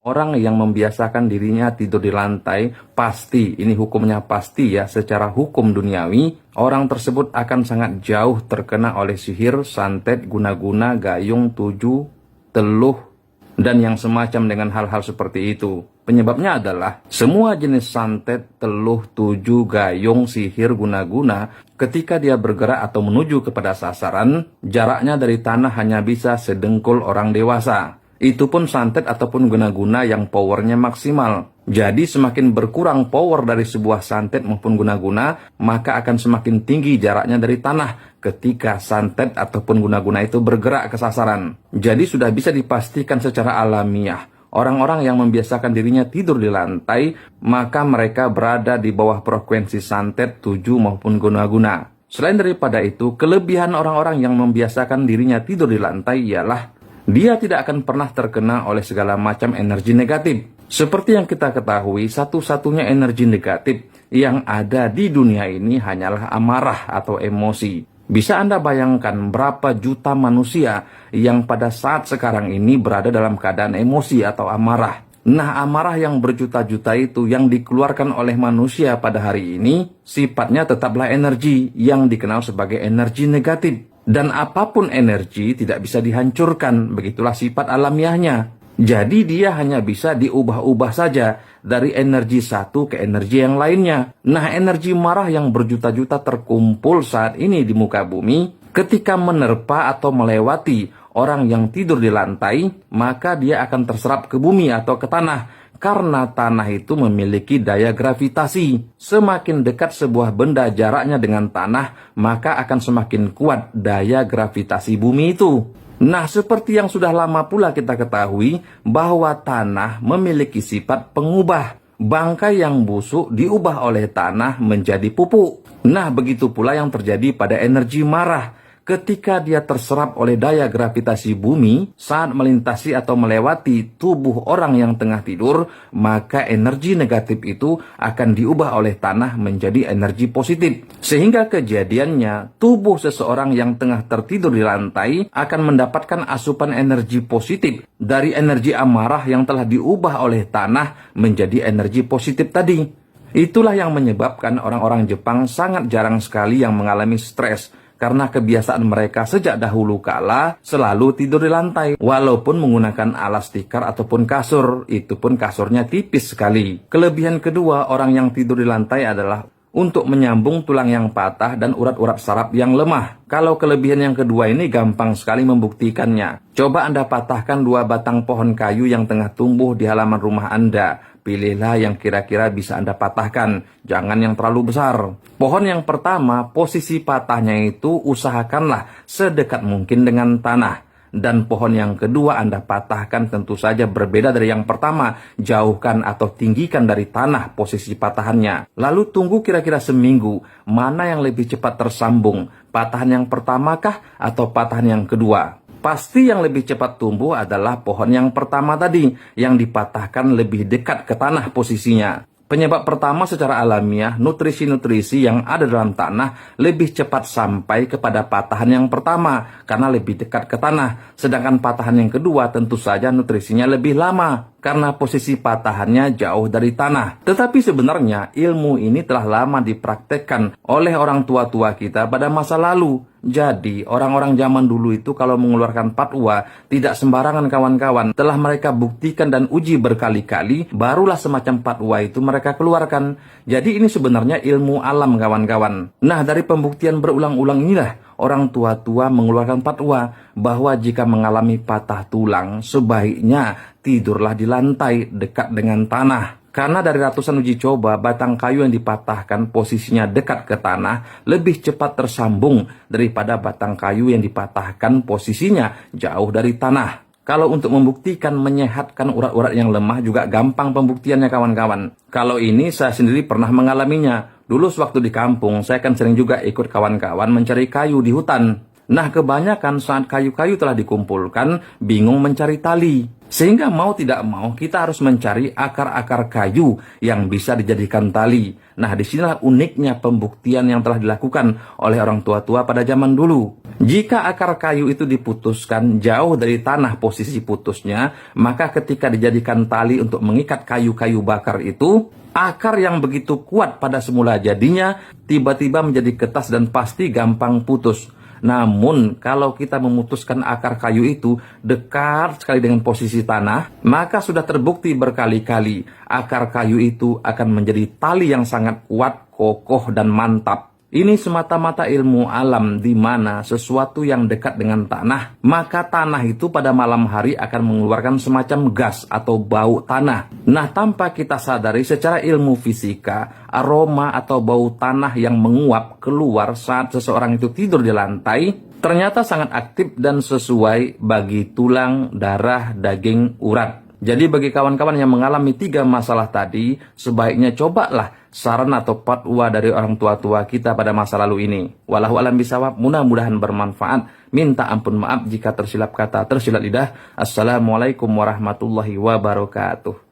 Orang yang membiasakan dirinya tidur di lantai, pasti, ini hukumnya pasti ya, secara hukum duniawi, orang tersebut akan sangat jauh terkena oleh sihir, santet, guna-guna, gayung, tuju, teluh, dan yang semacam dengan hal-hal seperti itu. Penyebabnya adalah semua jenis santet, teluh, tuju, gayung, sihir, guna-guna ketika dia bergerak atau menuju kepada sasaran, jaraknya dari tanah hanya bisa sedengkul orang dewasa. Itu pun santet ataupun guna-guna yang powernya maksimal. Jadi semakin berkurang power dari sebuah santet maupun guna-guna, maka akan semakin tinggi jaraknya dari tanah ketika santet ataupun guna-guna itu bergerak ke sasaran. Jadi sudah bisa dipastikan secara alamiah, orang-orang yang membiasakan dirinya tidur di lantai, maka mereka berada di bawah frekuensi santet, tuju maupun guna-guna. Selain daripada itu, kelebihan orang-orang yang membiasakan dirinya tidur di lantai ialah dia tidak akan pernah terkena oleh segala macam energi negatif. Seperti yang kita ketahui, satu-satunya energi negatif yang ada di dunia ini hanyalah amarah atau emosi. Bisa Anda bayangkan berapa juta manusia yang pada saat sekarang ini berada dalam keadaan emosi atau amarah. Nah, amarah yang berjuta-juta itu yang dikeluarkan oleh manusia pada hari ini, sifatnya tetaplah energi yang dikenal sebagai energi negatif. Dan apapun energi tidak bisa dihancurkan, begitulah sifat alamiahnya. Jadi dia hanya bisa diubah-ubah saja dari energi satu ke energi yang lainnya. Nah, energi marah yang berjuta-juta terkumpul saat ini di muka bumi, ketika menerpa atau melewati orang yang tidur di lantai, maka dia akan terserap ke bumi atau ke tanah. Karena tanah itu memiliki daya gravitasi. Semakin dekat sebuah benda jaraknya dengan tanah, maka akan semakin kuat daya gravitasi bumi itu. Nah, seperti yang sudah lama pula kita ketahui, bahwa tanah memiliki sifat pengubah. Bangkai yang busuk diubah oleh tanah menjadi pupuk. Nah, begitu pula yang terjadi pada energi marah. Ketika dia terserap oleh daya gravitasi bumi saat melintasi atau melewati tubuh orang yang tengah tidur, maka energi negatif itu akan diubah oleh tanah menjadi energi positif. Sehingga kejadiannya, tubuh seseorang yang tengah tertidur di lantai akan mendapatkan asupan energi positif dari energi amarah yang telah diubah oleh tanah menjadi energi positif tadi. Itulah yang menyebabkan orang-orang Jepang sangat jarang sekali yang mengalami stres, karena kebiasaan mereka sejak dahulu kala selalu tidur di lantai. Walaupun menggunakan alas tikar ataupun kasur, itu pun kasurnya tipis sekali. Kelebihan kedua orang yang tidur di lantai adalah untuk menyambung tulang yang patah dan urat-urat saraf yang lemah. Kalau kelebihan yang kedua ini gampang sekali membuktikannya. Coba Anda patahkan 2 batang pohon kayu yang tengah tumbuh di halaman rumah Anda. Pilihlah yang kira-kira bisa Anda patahkan, jangan yang terlalu besar. Pohon yang pertama, posisi patahnya itu usahakanlah sedekat mungkin dengan tanah. Dan pohon yang kedua Anda patahkan tentu saja berbeda dari yang pertama, jauhkan atau tinggikan dari tanah posisi patahannya. Lalu tunggu kira-kira seminggu, mana yang lebih cepat tersambung, patahan yang pertamakah atau patahan yang kedua? Pasti yang lebih cepat tumbuh adalah pohon yang pertama tadi, yang dipatahkan lebih dekat ke tanah posisinya. Penyebab pertama secara alamiah, nutrisi-nutrisi yang ada dalam tanah lebih cepat sampai kepada patahan yang pertama, karena lebih dekat ke tanah. Sedangkan patahan yang kedua tentu saja nutrisinya lebih lama, karena posisi patahannya jauh dari tanah. Tetapi sebenarnya ilmu ini telah lama dipraktekkan oleh orang tua-tua kita pada masa lalu. Jadi, orang-orang zaman dulu itu kalau mengeluarkan fatwa, tidak sembarangan kawan-kawan. Telah mereka buktikan dan uji berkali-kali, barulah semacam fatwa itu mereka keluarkan. Jadi ini sebenarnya ilmu alam kawan-kawan. Nah, dari pembuktian berulang-ulang inilah, orang tua-tua mengeluarkan fatwa bahwa jika mengalami patah tulang, sebaiknya tidurlah di lantai dekat dengan tanah. Karena dari ratusan uji coba, batang kayu yang dipatahkan posisinya dekat ke tanah lebih cepat tersambung daripada batang kayu yang dipatahkan posisinya jauh dari tanah. Kalau untuk membuktikan menyehatkan urat-urat yang lemah juga gampang pembuktiannya kawan-kawan. Kalau ini saya sendiri pernah mengalaminya. Dulu sewaktu di kampung, saya kan sering juga ikut kawan-kawan mencari kayu di hutan. Nah, kebanyakan saat kayu-kayu telah dikumpulkan, bingung mencari tali. Sehingga mau tidak mau kita harus mencari akar-akar kayu yang bisa dijadikan tali. Nah, disinilah uniknya pembuktian yang telah dilakukan oleh orang tua-tua pada zaman dulu. Jika akar kayu itu diputuskan jauh dari tanah posisi putusnya, maka ketika dijadikan tali untuk mengikat kayu-kayu bakar itu, akar yang begitu kuat pada semula jadinya tiba-tiba menjadi ketas dan pasti gampang putus. Namun, kalau kita memutuskan akar kayu itu dekat sekali dengan posisi tanah, maka sudah terbukti berkali-kali akar kayu itu akan menjadi tali yang sangat kuat, kokoh, dan mantap. Ini semata-mata ilmu alam di mana sesuatu yang dekat dengan tanah, maka tanah itu pada malam hari akan mengeluarkan semacam gas atau bau tanah. Nah, tanpa kita sadari secara ilmu fisika, aroma atau bau tanah yang menguap keluar saat seseorang itu tidur di lantai, ternyata sangat aktif dan sesuai bagi tulang, darah, daging, urat. Jadi bagi kawan-kawan yang mengalami 3 masalah tadi, sebaiknya cobalah saran atau fatwa dari orang tua-tua kita pada masa lalu ini. Wallahu a'lam bishawab, mudah-mudahan bermanfaat. Minta ampun maaf jika tersilap kata, tersilap lidah. Assalamualaikum warahmatullahi wabarakatuh.